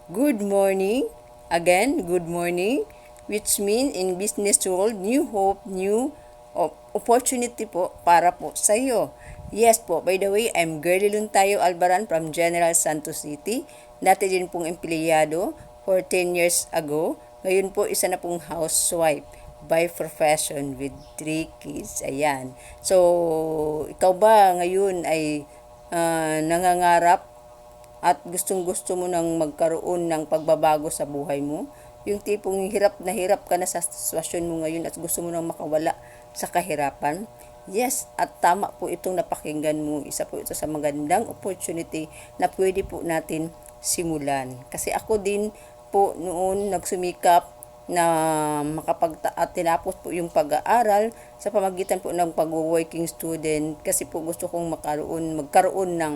Good morning. Again, good morning. Which means in business world, new hope, new opportunity po para po sa iyo. Yes po, by the way, I'm Girlie Luntayo Albaran from General Santos City. Dati din pong empleyado for 10 years ago. Ngayon po, isa na pong housewife by profession with 3 kids. Ayan. So, ikaw ba ngayon ay nangangarap at gustong-gusto mo nang magkaroon ng pagbabago sa buhay mo? Yung tipong hirap ka na sa sitwasyon mo ngayon at gusto mo nang makawala sa kahirapan? Yes, at tama po itong napakinggan mo. Isa po ito sa magandang opportunity na pwede po natin simulan. Kasi ako din po noon nagsumikap na at tinapos po yung pag-aaral sa pamagitan po ng pag-working student kasi po gusto kong magkaroon ng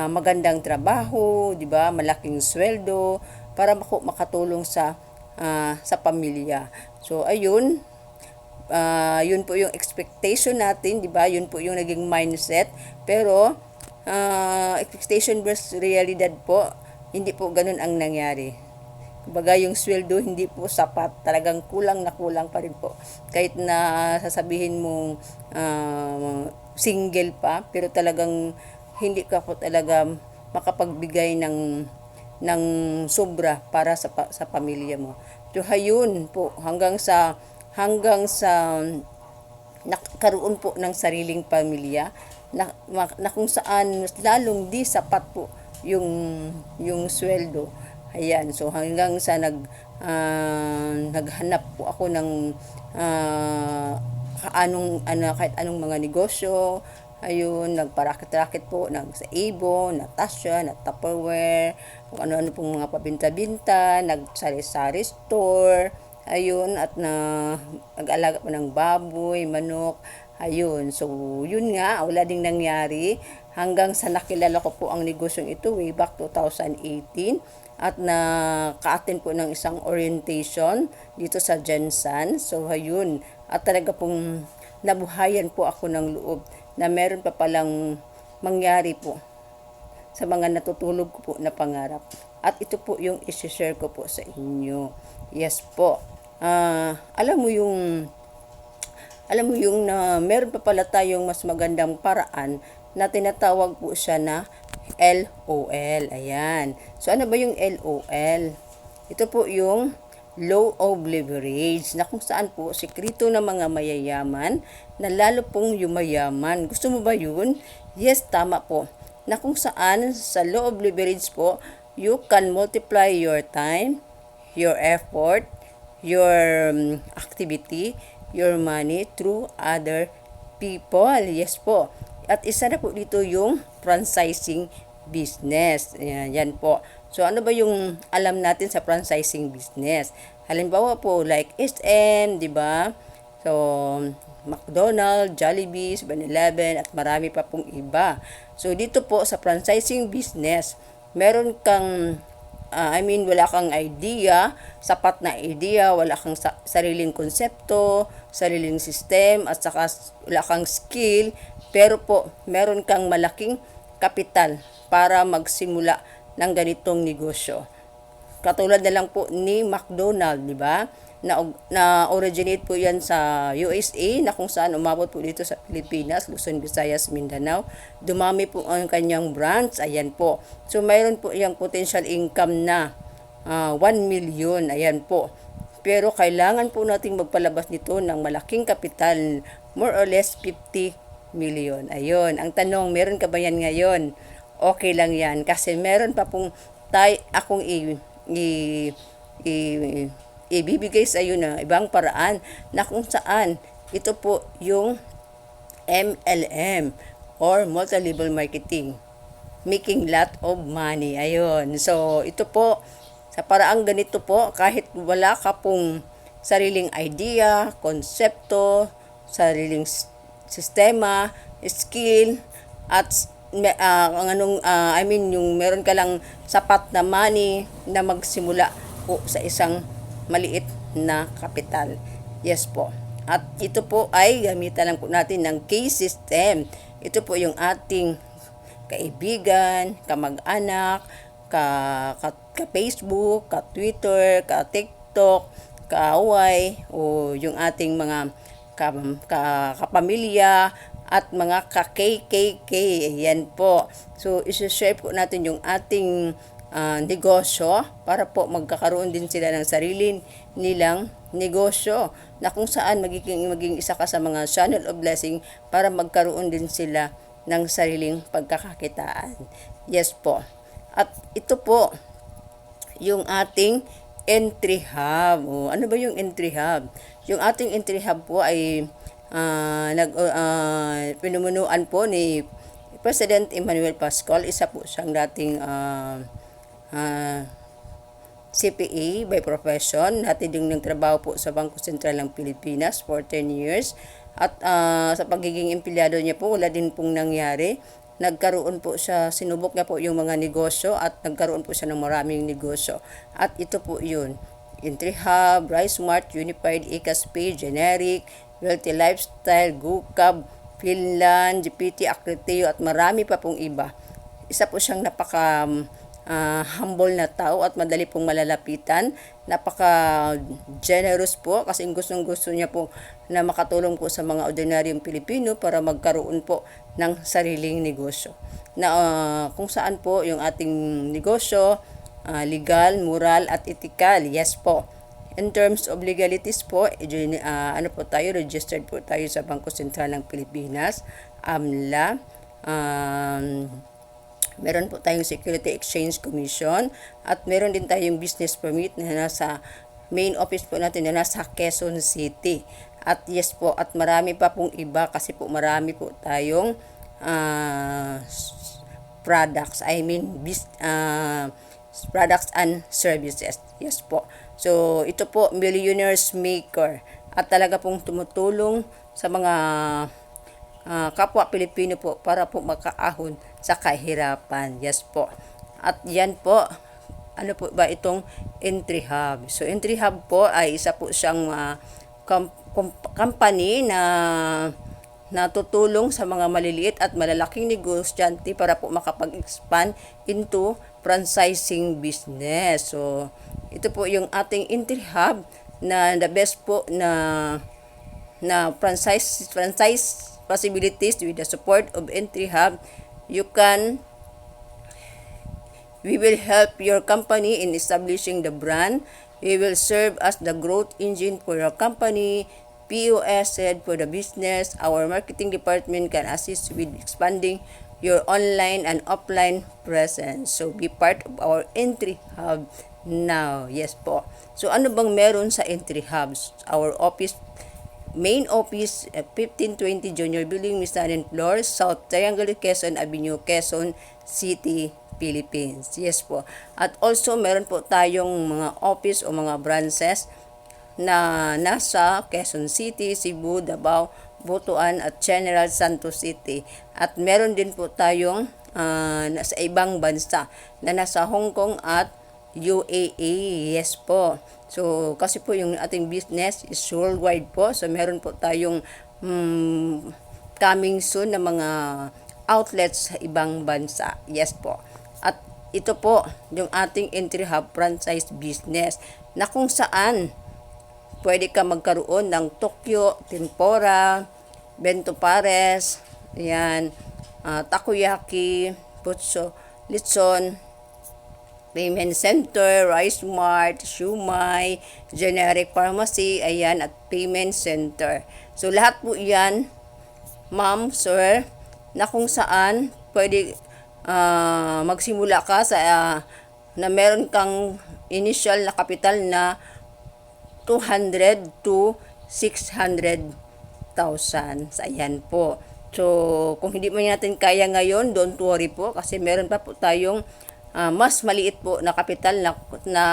magandang trabaho, 'di ba? Malaking sweldo para makatulong sa pamilya. So ayun, yun po yung expectation natin, 'di ba? Yun po yung naging mindset. Pero expectation versus realidad po, hindi po ganun ang nangyari. Kumbaga yung sweldo hindi po sapat, talagang kulang na kulang pa rin po. Kahit na sasabihin mong single pa, pero talagang hindi ka po talaga makapagbigay ng sobra para sa pamilya mo. So hayun po hanggang sa nakaroon po ng sariling pamilya na kung saan lalong di sapat po yung sweldo. Ayan, so hanggang sa naghanap po ako ng kahit anong mga negosyo. Ayun, nagparakit-rakit po sa Avon, Natasha, na Tupperware, kung ano-ano pong mga pabinta-binta, nagsari-sari store, ayun, at nag-alaga po ng baboy, manok, ayun. So, yun nga, wala ding nangyari hanggang sa nakilala ko po ang negosyong ito way back 2018 at naka-attend po ng isang orientation dito sa Jensen. So, ayun, at talaga pong nabuhayan po ako ng loob na meron pa palang mangyari po sa mga natutulog ko po na pangarap. At ito po yung isi-share ko po sa inyo. Yes po. Alam mo yung na meron pa pala tayong mas magandang paraan na tinatawag po siya na LOL. Ayan. So, ano ba yung LOL? Ito po yung law of leverage na kung saan po sekreto ng mga mayayaman na lalo pong yumayaman. Gusto mo ba yun? Yes, tama po. Na kung saan sa law of leverage po, you can multiply your time, your effort, your activity, your money through other people. Yes po. At isa na po dito yung franchising business. Yan po. So, ano ba yung alam natin sa franchising business? Halimbawa po, like SM, di ba? So, McDonald's, Jollibee, 7-Eleven, at marami pa pong iba. So, dito po sa franchising business, meron kang wala kang idea, sapat na idea, wala kang sariling konsepto, sariling system, at saka wala kang skill, pero po, meron kang malaking kapital para magsimula ng ganitong negosyo. Katulad na lang po ni McDonald's, di ba? Na-originate po yan sa USA na kung saan umabot po dito sa Pilipinas, Luzon, Visayas, Mindanao. Dumami po ang kanyang branch. Ayan po. So, mayroon po yung potential income na 1 million. Ayan po. Pero kailangan po nating magpalabas nito ng malaking kapital, more or less 50 million. Ayun. Ang tanong, meron ka ba yan ngayon? Okay lang yan. Kasi meron pa pong akong ibibigay sa iyo na ibang paraan na kung saan ito po yung MLM or multi-level marketing, making lot of money. Ayun. So, ito po, sa paraang ganito po, kahit wala ka pong sariling idea, konsepto, sariling sistema, skill, at yung meron ka lang sapat na money na magsimula po sa isang maliit na kapital. Yes po. At ito po ay gamitan lang po natin ng case system. Ito po yung ating kaibigan, kamag-anak, ka Facebook, ka Twitter, ka TikTok, kaaway, o yung ating mga kapamilya, at mga ka-KKK. Ayan po. So, isi-share po natin yung ating negosyo para po magkakaroon din sila ng sarili nilang negosyo na kung saan maging isa ka sa mga channel of blessing para magkaroon din sila ng sariling pagkakakitaan. Yes po. At ito po yung ating entry hub. Ano ba yung entry hub? Yung ating entry hub po ay pinumunuan po ni President Emmanuel Pascual. Isa po siyang dating CPA by profession. Dati ding nagtrabaho po sa Bangko Sentral ng Pilipinas for 10 years. At sa pagiging empleyado niya po, wala din pong nangyari. Nagkaroon po siya, sinubok niya po yung mga negosyo at nagkaroon po siya ng maraming negosyo. At ito po yun. Entry Hub, Rise Smart, Unified, Ecaspe, Generic, Wealthy Lifestyle, GoCab, Finland, GPT, Acriteo, at marami pa pong iba. Isa po siyang napaka humble na tao at madali pong malalapitan. Napaka generous po kasi gustong-gusto niya po na makatulong po sa mga ordinaryong Pilipino para magkaroon po ng sariling negosyo. Na kung saan po yung ating negosyo legal, moral, at ethical. Yes po. In terms of legalities po, ano po tayo, registered po tayo sa Bangko Sentral ng Pilipinas, AMLA. Meron po tayong Security Exchange Commission at meron din tayong business permit na nasa main office po natin na nasa Quezon City. At yes po, at marami pa pong iba kasi po marami po tayong products, products and services. Yes po. So, ito po, Millionaires Maker. At talaga pong tumutulong sa mga kapwa Pilipino po para po makaahon sa kahirapan. Yes po. At yan po, ano po ba itong Entry Hub? So, Entry Hub po ay isa po siyang company na natutulong sa mga maliliit at malalaking negosyante para po makapag-expand into franchising business. So, ito po yung ating Entry Hub na the best po na franchise possibilities with the support of Entry Hub. We will help your company in establishing the brand. We will serve as the growth engine for your company. POS said for the business. Our marketing department can assist with expanding your online and offline presence. So, be part of our Entry Hub now. Yes po. So, ano bang meron sa Entry Hubs? Our main office, 1520 Junior Building, Misanin Floor, South Triangle, Quezon Avenue, Quezon City, Philippines. Yes po. At also, meron po tayong mga office o mga branches na nasa Quezon City, Cebu, Davao, Butuan at General Santos City. At meron din po tayong nasa ibang bansa na nasa Hong Kong at UAE. Yes po. So, kasi po yung ating business is worldwide po. So, meron po tayong coming soon na mga outlets sa ibang bansa. Yes po. At ito po yung ating Entry Hub franchise business na kung saan pwede ka magkaroon ng Tokyo, Tempura, Bento Pares, yan, takoyaki, putso, litson, payment center, Rice Mart, Shumai, generic pharmacy, ayan, at payment center. So, lahat po yan, ma'am, sir, na kung saan pwede magsimula ka sa na meron kang initial na kapital na 200 to 600,000. Ayan po. So, kung hindi man natin kaya ngayon, don't worry po kasi meron pa po tayong mas maliit po na kapital na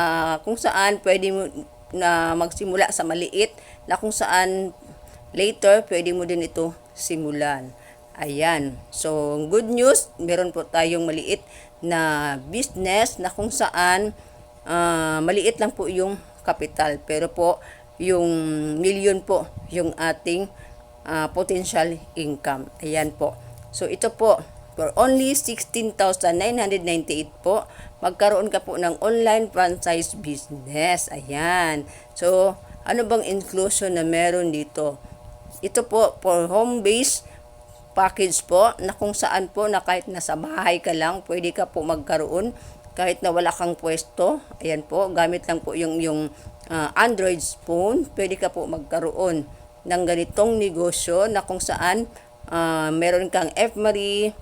kung saan pwede mo na magsimula sa maliit na kung saan later pwede mo din ito simulan. Ayan. So, good news, meron po tayong maliit na business na kung saan maliit lang po yung kapital. Pero po, yung million po yung ating potential income. Ayan po. So, ito po, for only 16,998 po, magkaroon ka po ng online franchise business. Ayan. So, ano bang inclusion na meron dito? Ito po, for home-based package po, na kung saan po na kahit nasa bahay ka lang, pwede ka po magkaroon kahit na wala kang pwesto. Ayan po, gamit lang po yung Android phone, pwede ka po magkaroon ng ganitong negosyo na kung saan meron kang F. Marie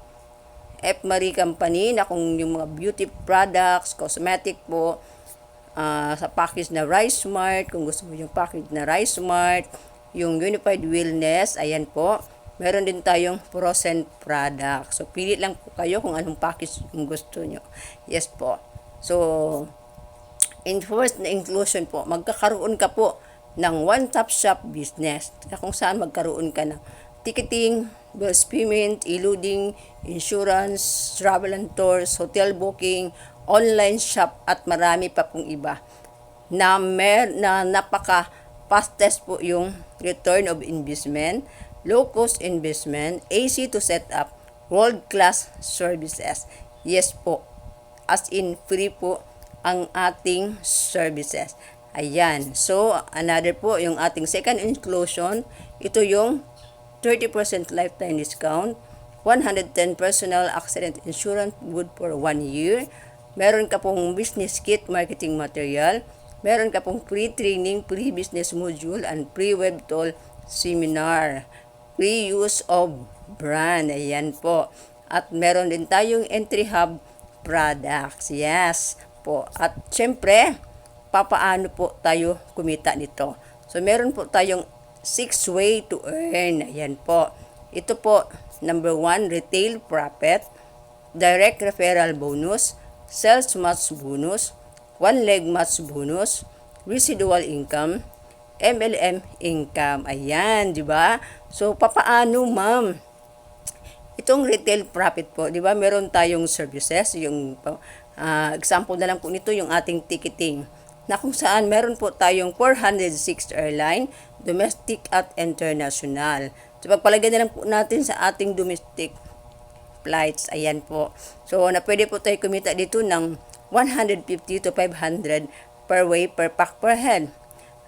Company na kung yung mga beauty products, cosmetic po, sa package na Rice Smart, kung gusto mo yung package na Rice Smart, yung Unified Wellness, ayan po. Meron din tayong frozen product. So, pili lang po kayo kung anong package yung gusto nyo. Yes po. So, in first na inclusion po, magkakaroon ka po ng one-stop shop business. Kung saan magkaroon ka ng ticketing, bills payment, eluding, insurance, travel and tours, hotel booking, online shop, at marami pa pong iba. Na napaka fastest po yung return of investment, low-cost investment, easy to set up, world-class services. Yes po, as in free po ang ating services. Ayan. So, another po, yung ating second inclusion, ito yung 30% lifetime discount, 110 personal accident insurance good for 1 year, meron ka pong business kit, marketing material, meron ka pong free training, free business module, and free web tool seminar, free use of brand. Ayan po. At meron din tayong entry hub products. Yes po. At syempre, papaano po tayo kumita nito? So, meron po tayong 6 way to earn. Ayan po. Ito po, number 1, retail profit, direct referral bonus, sales match bonus, one leg match bonus, residual income, MLM income. Ayan, di ba? So, papaano, ma'am? Itong retail profit po, di ba? Meron tayong services, yung example na lang po nito, yung ating ticketing, na kung saan meron po tayong 406 airline, domestic at international. So, pagpalagay na lang po natin sa ating domestic flights. Ayan po. So, na pwede po tayo kumita dito ng 150 to 500 per way, per pack, per head.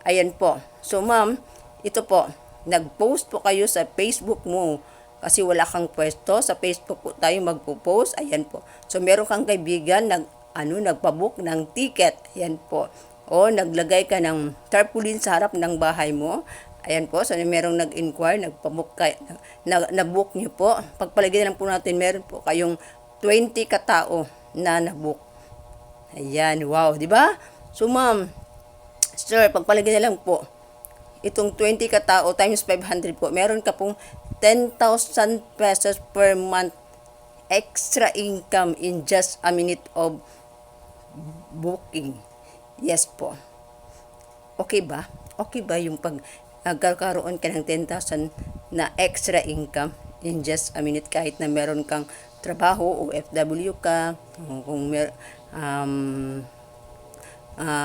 Ayan po. So, ma'am, ito po, nag-post po kayo sa Facebook mo kasi wala kang pwesto. Sa Facebook po tayo magpo-post. Ayan po. So, meron kang kaibigan nagpabook ng ticket. Ayan po. O, naglagay ka ng tarpaulin sa harap ng bahay mo. Ayan po. So, merong nag-inquire, nagpabook kayo, na-book nyo po. Pagpalagay lang po natin, meron po kayong 20 katao na na-book. Ayan. Wow. Diba? So, ma'am, sir, pagpalagay na lang po, itong 20 katao times 500 po, meron ka pong 10,000 pesos per month extra income in just a minute of booking. Yes po. Okay ba? Okay ba yung nagkakaroon ka ng 10,000 na extra income in just a minute kahit na meron kang trabaho o FW ka, kung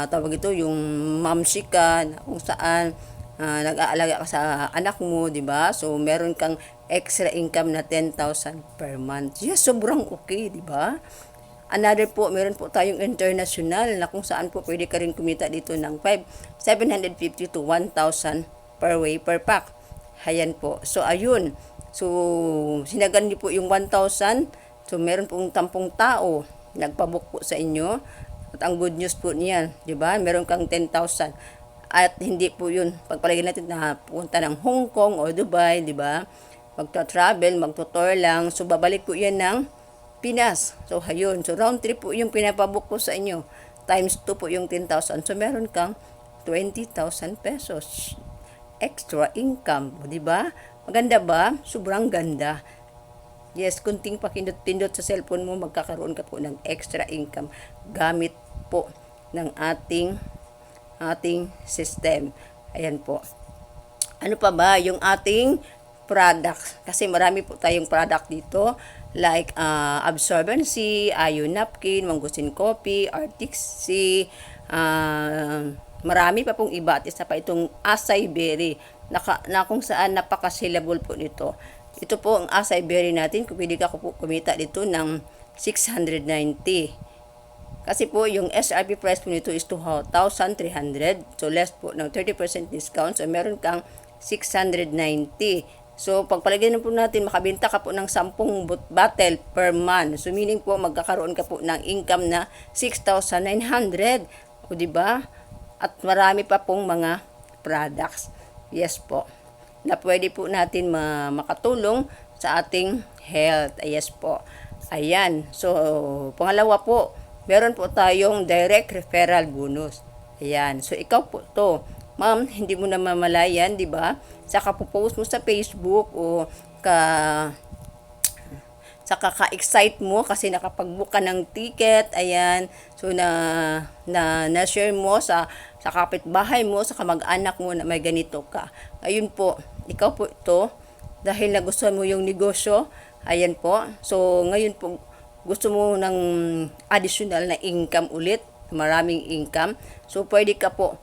tawag ito, yung mamsi ka, kung saan nag-aalaga ka sa anak mo, di ba? So, meron kang extra income na 10,000 per month. Yes, sobrang okay, di ba? Another po, meron po tayong international na kung saan po pwede ka rin kumita dito ng 750 to 1,000 per way, per pack. Ayan po. So, ayun. So, sinagan niyo po yung 1,000. So, meron pong 10 tao nagpabook po sa inyo. At ang good news po niyan, di ba? Meron kang 10,000. At hindi po yun, pagpalagay natin na punta ng Hong Kong o Dubai, di ba? Magta-travel, magtutor lang. So, babalik po yan ng Pinas. So, ayun. So, round trip po yung pinapabook po sa inyo. Times 2 po yung 10,000. So, meron kang 20,000 pesos extra income. Di ba? Maganda ba? Sobrang ganda. Yes, kunting pakindot-pindot sa cellphone mo, magkakaroon ka po ng extra income gamit po ng ating system. Ayan po. Ano pa ba yung ating products? Kasi marami po tayong product dito like Absorbency, Ayo Napkin, Mangustin Coffee, Arctic Sea, marami pa pong iba at isa pa itong Acai Berry na kung saan napaka-sellable po nito. Ito po ang acai berry natin. Pwede ka po kumita dito ng 690 Kasi po, yung SRP price po nito is 2,300. So, less po ng 30% discount. So, meron kang 690. So, pagpalagay na po natin, makabenta ka po ng 10 bottle per month. So, meaning po, magkakaroon ka po ng income na 6,900. O, diba? At marami pa pong mga products. Yes po. Na pwede po natin makatulong sa ating health. Yes po. Ayan. So, pangalawa po, meron po tayong direct referral bonus. Ayan. So, ikaw po to. Ma'am, hindi mo na mamalayan, di ba? Saka po post mo sa Facebook o saka ka-excite mo kasi nakapag-book ka ng ticket, ayan. So, na-share mo sa kapitbahay mo, sa kamag-anak mo na may ganito ka. Ayun po, ikaw po ito, dahil nagustuhan mo yung negosyo, ayan po. So, ngayon po, gusto mo ng additional na income ulit, maraming income. So, pwede ka po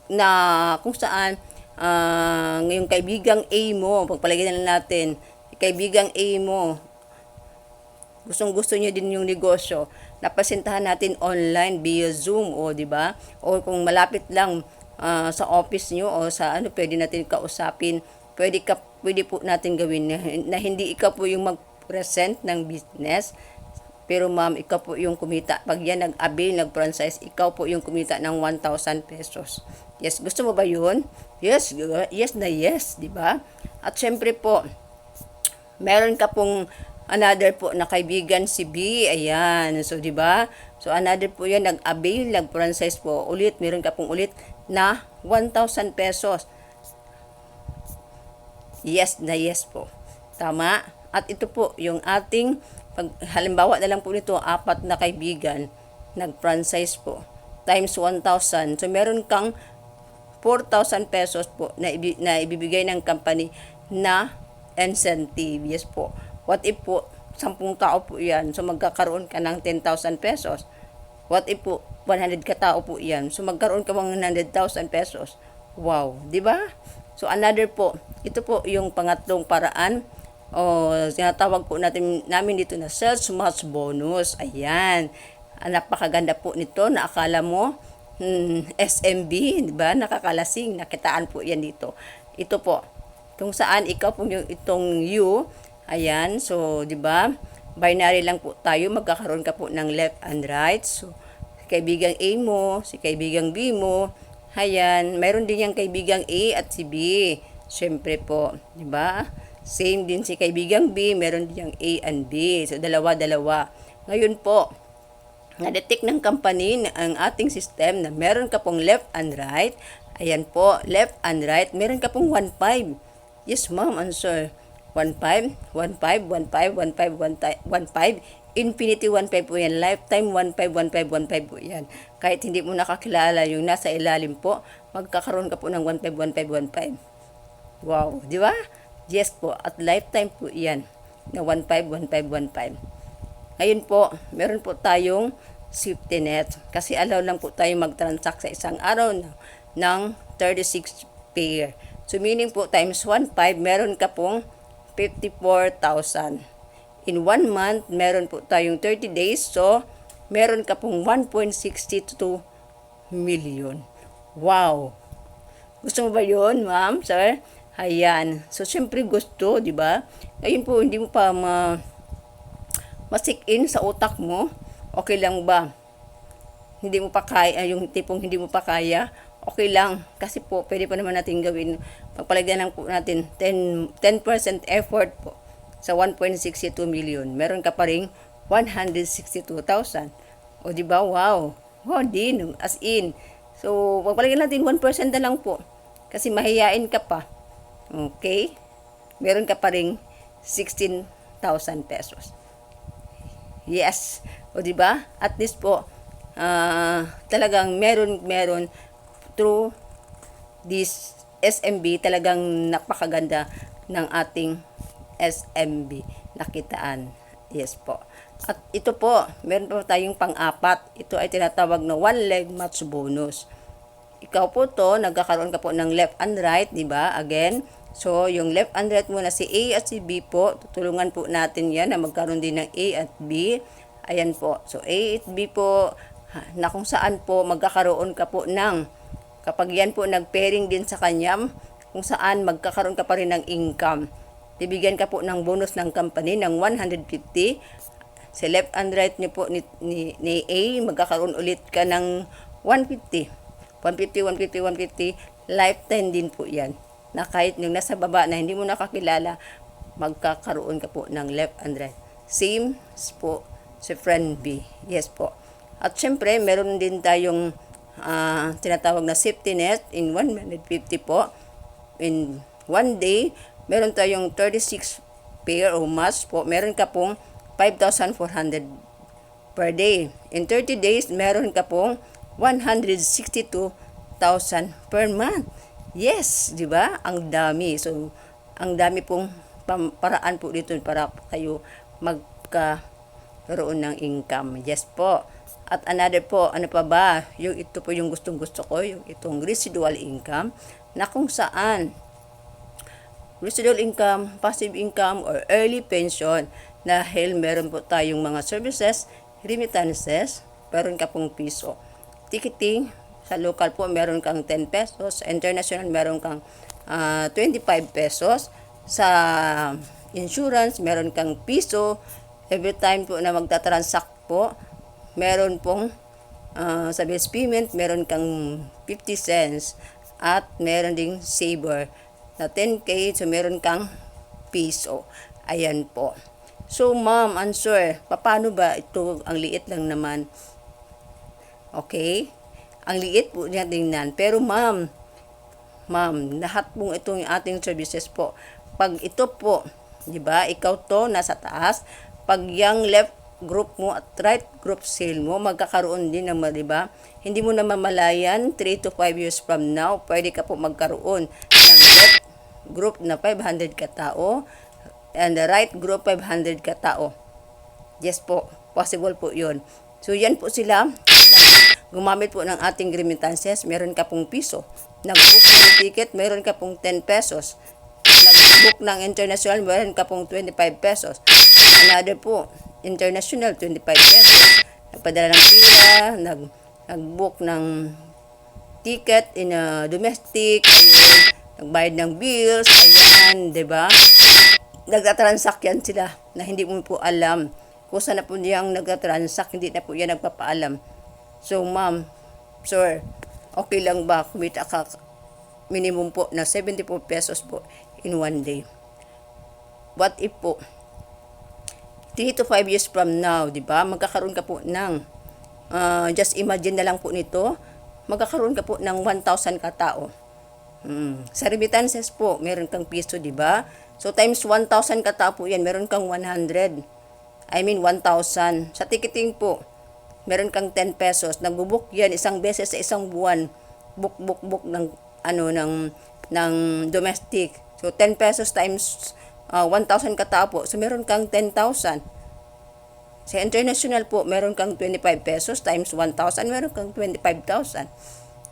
na kung saan ngayong kaibigang A mo, pagpalagay na natin, kaibigang A mo, gustong-gusto niyo din yung negosyo, napasintahan natin online via Zoom, o di ba? O kung malapit lang sa office niyo o sa pwede natin kausapin, pwede po natin gawin na hindi ikaw po yung mag-present ng business. Pero ma'am, ikaw po yung kumita. Pag yan nag-avail, nag-franchise, ikaw po yung kumita ng 1,000 pesos. Yes, gusto mo ba yun? Yes, yes na yes, di ba? At syempre po, meron ka pong another po na kaibigan si B. Ayan. So, di ba? So, another po yan, nag-avail, nag-franchise po. Ulit, meron ka pong ulit na 1,000 pesos. Yes na yes po. Tama? At ito po, yung ating, halimbawa na lang po nito, 4 na kaibigan, nag-franchise po, times 1,000. So, meron kang 4,000 pesos po na ibibigay ng company na incentive. Yes po. What if po, 10 tao po yan, so magkakaroon ka ng 10,000 pesos. What if po, 100 ka tao po yan, so magkaroon ka ng 100,000 pesos. Wow, di ba? So another po, ito po yung pangatlong paraan, o tinatawag po namin dito na sales match bonus. Ayan. Napakaganda po nito na akala mo SMB, di ba? Nakakalasing, nakitaan po yan dito. Ito po, kung saan ikaw po yung itong you, ayan, so, di ba? Binary lang po tayo, magkakaroon ka po ng left and right. So, kaibigang A mo, si kaibigang B mo, ayan, mayroon din yung kaibigang A at si B. Siyempre po, di ba? Same din si kaibigang B, meron din yung A and B. So, dalawa-dalawa. Ngayon po, na-detect ng company ang ating system na meron ka pong left and right. Ayan po, left and right. Meron ka pong 1.5. Yes, ma'am, answer. 1.5, 1.5, 1.5, 1.5, 1.5. Infinity 1.5 po yan. Lifetime 1.5, 1.5, 1.5 po yan. Kahit hindi mo nakakilala yung nasa ilalim po, magkakaroon ka po ng 1.5, 1.5, 1.5. Wow, di ba? Yes po, at lifetime po yan na 1.5, 1.5, 1.5. Ngayon po, meron po tayong safety net. Kasi allow lang po tayo mag-transact sa isang araw ng 36 pair. So, meaning po, times 1.5, meron ka pong 54,000. In 1 month, meron po tayong 30 days. So, meron ka pong 1.62 million. Wow! Gusto mo ba yun, ma'am, sir? Ayan. So, syempre gusto, di ba? Ngayon po, hindi mo pa masik-in sa utak mo, okay lang ba? Hindi mo pa kaya, yung tipong hindi mo pa kaya, okay lang. Kasi po, pwede pa naman natin gawin. Pagpalagyan lang po natin 10% effort po sa 1.62 million. Meron ka pa rin 162,000. O di ba? Wow. Wow din. As in. So, pagpalagyan natin 1% na lang po. Kasi mahihain ka pa. Okay? Meron ka pa rin 16,000 pesos. Yes. O di ba? At least po talagang meron through this SMB, talagang napakaganda ng ating SMB nakitaan. Yes po. At ito po, meron pa tayong pang-apat. Ito ay tinatawag na one leg match bonus. Ikaw po to, nagkakaroon ka po ng left and right, di ba? Again, so yung left and right muna si A at si B po, tutulungan po natin yan na magkaroon din ng A at B. Ayan po. So, A at B po, na kung saan po magkakaroon ka po ng, kapag yan po nag-pairing din sa kanya, kung saan magkakaroon ka pa rin ng income. Bibigyan ka po ng bonus ng company ng 150. Sa left and right niyo po ni A, magkakaroon ulit ka ng 150. 150, 150, 150. Lifetime din po yan. Na kahit yung nasa baba na hindi mo nakakilala, magkakaroon ka po ng left and right. Same po si friend B. Yes po. At syempre, meron din tayong tinatawag na safety net in 150 po. In one day, meron tayong 36 pair o mas po. Meron ka pong 5,400 per day. In 30 days, meron ka pong 162,000 per month. Yes, di ba? Ang dami. So, ang dami pong paraan po dito para kayo magkaroon ng income. Yes po. At another po, ano pa ba? Yung ito po yung gustong-gusto ko, yung itong residual income na kung saan residual income, passive income, or early pension dahil meron po tayong mga services, remittances, meron ka pong piso. Ticketing, sa local po meron kang 10 pesos, sa international meron kang 25 pesos, sa insurance meron kang piso, every time po na magta-transact po, meron pong sa best payment, meron kang 50 cents at meron ding saver na 10K, so meron kang piso. Ayan po. So, ma'am, answer, paano ba ito? Ang liit lang naman. Okay? Ang liit po niya tingnan. Pero ma'am, lahat pong itong ating services po, pag ito po, di ba, ikaw to, nasa taas, pag yung left group mo at right group sale mo, magkakaroon din ng, di ba? Hindi mo na mamalayan, 3 to 5 years from now, pwede ka po magkaroon ng left group na 500 katao and the right group 500 katao. Yes po, possible po yun. So, yan po sila. Gumamit po ng ating remittances, meron ka pong piso. Nag-book ng ticket, meron ka pong 10 pesos. Nag-book ng international, meron ka pong 25 pesos. Another po, international, 25 pesos. Nagpadala ng pira, nag-book ng ticket in a domestic, ayun, nagbayad ng bills, ayan, diba? Nagtatransact yan sila na hindi mo po alam. Kung saan na po niyang nagtatransact, hindi na po yan nagpapaalam. So, ma'am, sir, okay lang ba kumita ka minimum po na 74 pesos po in one day? What if po, 3 to 5 years from now, di ba, magkakaroon ka po ng, just imagine na lang po nito, magkakaroon ka po ng 1,000 katao. Sa remittances po, meron kang piso, di ba? So, times 1,000 katao po yan, meron kang 100. I mean, 1,000. Sa ticketing po, meron kang 10 pesos. Nagbo-book yan isang beses sa isang buwan. Book ng, ng domestic. So, 10 pesos times 1,000 katao po. So, meron kang 10,000. Sa international po, meron kang 25 pesos times 1,000, meron kang 25,000.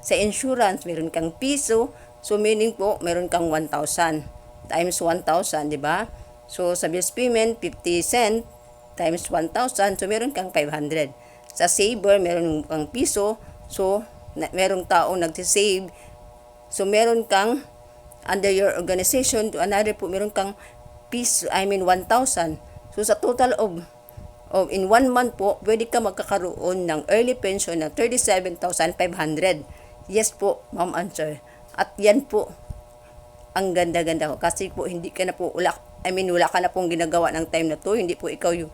Sa insurance, meron kang piso. So, meaning po, meron kang 1,000 times 1,000, di ba? So, sa bills payment, 50 cent times 1,000. So, meron kang 500. Sa saver, meron kang piso. So, merong taong nagsisave. So, meron kang, under your organization, to another po, meron kang piso, 1,000. So, sa total of in 1 month po, pwede ka magkakaroon ng early pension na 37,500. Yes po, ma'am, answer. At yan po, ang ganda-ganda ko. Kasi po, hindi ka na po, wala ka na pong ginagawa ng time na to. Hindi po ikaw yung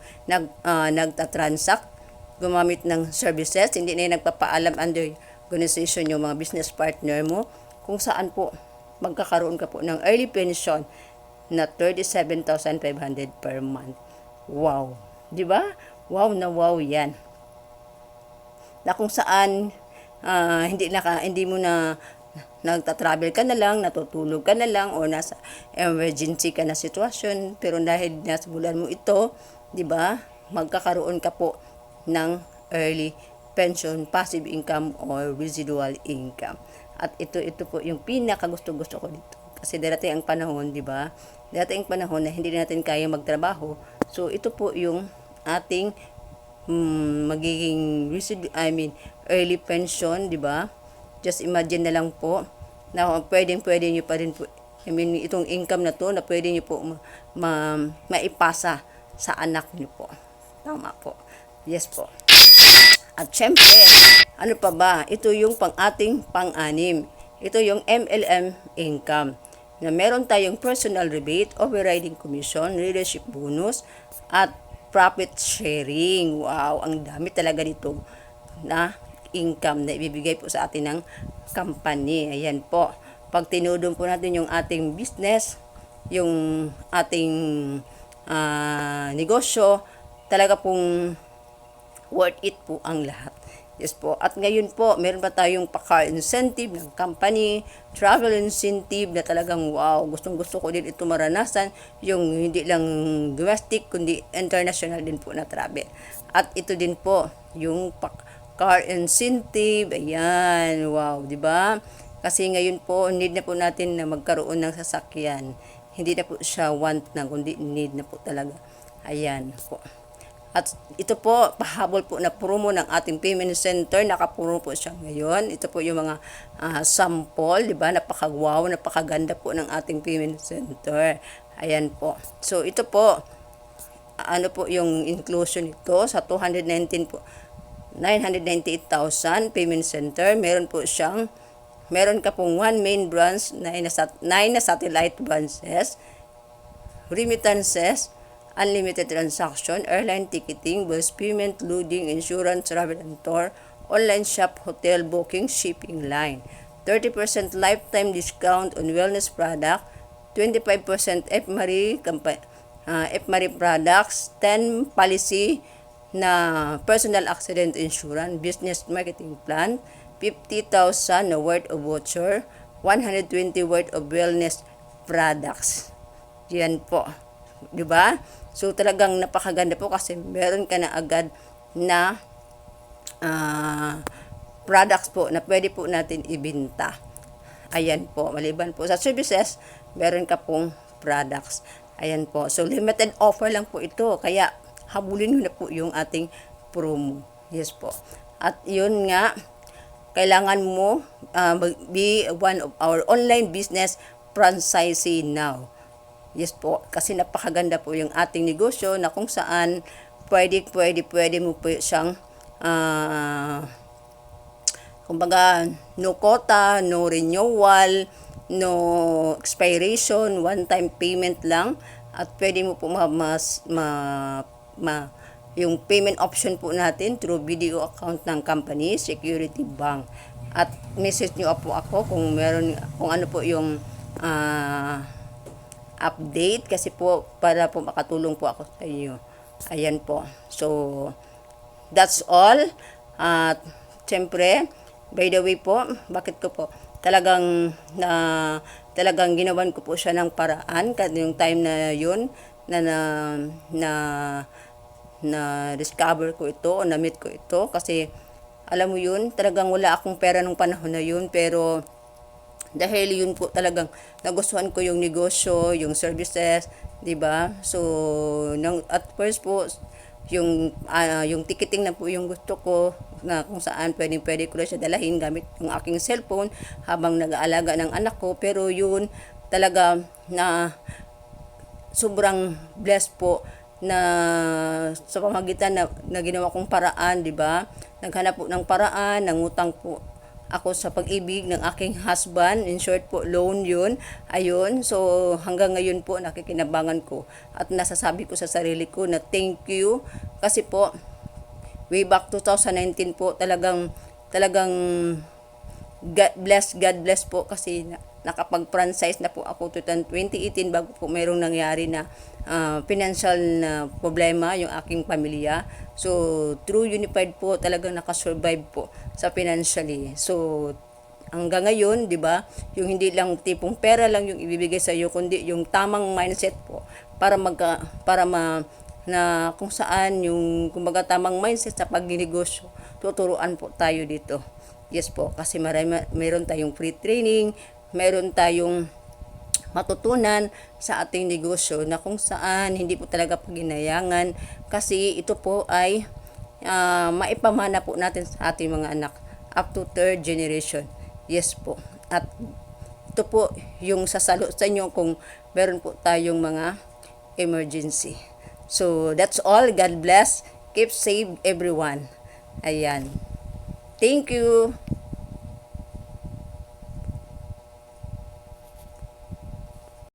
nagtatransact, gumamit ng services. Hindi na yung nagpapaalam under organization yung mga business partner mo. Kung saan po, magkakaroon ka po ng early pension na 37,500 per month. Wow! Di ba? Wow na wow yan. Na kung saan, hindi mo na nagta-travel ka na lang, natutulog ka na lang, o nasa emergency ka na sitwasyon, pero dahil nasa bulan mo ito, di ba, magkakaroon ka po ng early pension, passive income, or residual income. At ito po yung pinakagusto-gusto ko dito. Kasi darating ang panahon, di ba, darating ang panahon na hindi natin kaya magtrabaho. So, ito po yung ating magiging early pension, di ba? Just imagine na lang po na pwede nyo pa rin po, itong income na to na pwede nyo po maipasa sa anak nyo po. Tama po. Yes po. At syempre, ano pa ba? Ito yung ating pang-anim. Ito yung MLM income. Na meron tayong personal rebate, overriding commission, leadership bonus, at profit sharing. Wow, ang dami talaga nito na income na ibibigay po sa atin ng company. Ayan po. Pag tinudong po natin yung ating business, yung ating negosyo, talaga pong worth it po ang lahat. Yes po. At ngayon po, meron pa tayong car incentive ng company, travel incentive na talagang wow, gustong-gusto ko din ito maranasan, yung hindi lang domestic, kundi international din po na travel. At ito din po, yung car incentive, ayan, wow, di ba? Kasi ngayon po, need na po natin na magkaroon ng sasakyan. Hindi na po siya want na, kundi need na po talaga. Ayan po. At ito po, pahabol po na promo ng ating payment center. Nakapuro po siya ngayon. Ito po yung mga sample, di ba? Napaka-wow, napakaganda po ng ating payment center. Ayan po. So, ito po, ano po yung inclusion ito sa 219 po, 998,000 payment center. Meron ka pong 1 main branch, 9 na satellite branches, remittances, unlimited transaction, airline ticketing, bus payment, loading, insurance, travel and tour, online shop, hotel booking, shipping line, 30% lifetime discount on wellness product, 25% FMARI products, 10 policy na personal accident insurance, business marketing plan, 50,000 na worth of voucher, 120 worth of wellness products. Yan po. Diba? So, talagang napakaganda po kasi meron ka na agad na products po na pwede po natin ibenta. Ayan po. Maliban po sa services, meron ka pong products. Ayan po. So, limited offer lang po ito. Kaya, habulin nyo na po yung ating promo. Yes po. At yun nga, kailangan mo be one of our online business franchisee now. Yes po, kasi napakaganda po yung ating negosyo na kung saan pwede mo po siyang kumbaga no quota, no renewal, no expiration, one time payment lang at pwede mo po yung payment option po natin through video account ng company, Security Bank. At message nyo po ako kung ano po yung update kasi po para po makatulong po ako sa inyo. Ayan po. So, that's all. At siyempre, by the way po, bakit ko po talagang ginawan ko po siya ng paraan kasi yung time na yun na discover ko ito, na-meet ko ito kasi alam mo yun, talagang wala akong pera nung panahon na yun pero dahil yun po talagang nagustuhan ko yung negosyo, yung services, 'di ba? So, at first po yung ticketing na po yung gusto ko na kung saan pwede ko na siya dalahin gamit yung aking cellphone habang nag-aalaga ng anak ko pero yun talaga na sobrang blessed po na sa pamagitan na ginawa kong paraan, 'di ba? Naghanap po ng paraan, nangutang po ako sa pag-ibig ng aking husband. In short po, loan yun. Ayun. So, hanggang ngayon po, nakikinabangan ko. At nasasabi ko sa sarili ko na thank you. Kasi po, way back 2019 po, talagang God bless po kasi nakapag-franchise na po ako 2018 bago po mayroong nangyari na financial na problema yung aking pamilya. So, through Unified po, talagang nakasurvive po sa financially. So, hanggang ngayon, di ba, yung hindi lang tipong pera lang yung ibibigay sa iyo, kundi yung tamang mindset po para na kung saan yung kumbaga tamang mindset sa pagninegosyo, tuturuan po tayo dito. Yes po, kasi mayroon tayong free training, mayroon tayong matutunan sa ating negosyo na kung saan hindi po talaga paginayangan kasi ito po ay maipamana po natin sa ating mga anak up to third generation. Yes po. At ito po yung sasalo sa inyo kung meron po tayong mga emergency. So, that's all. God bless. Keep safe everyone. Ayan. Thank you.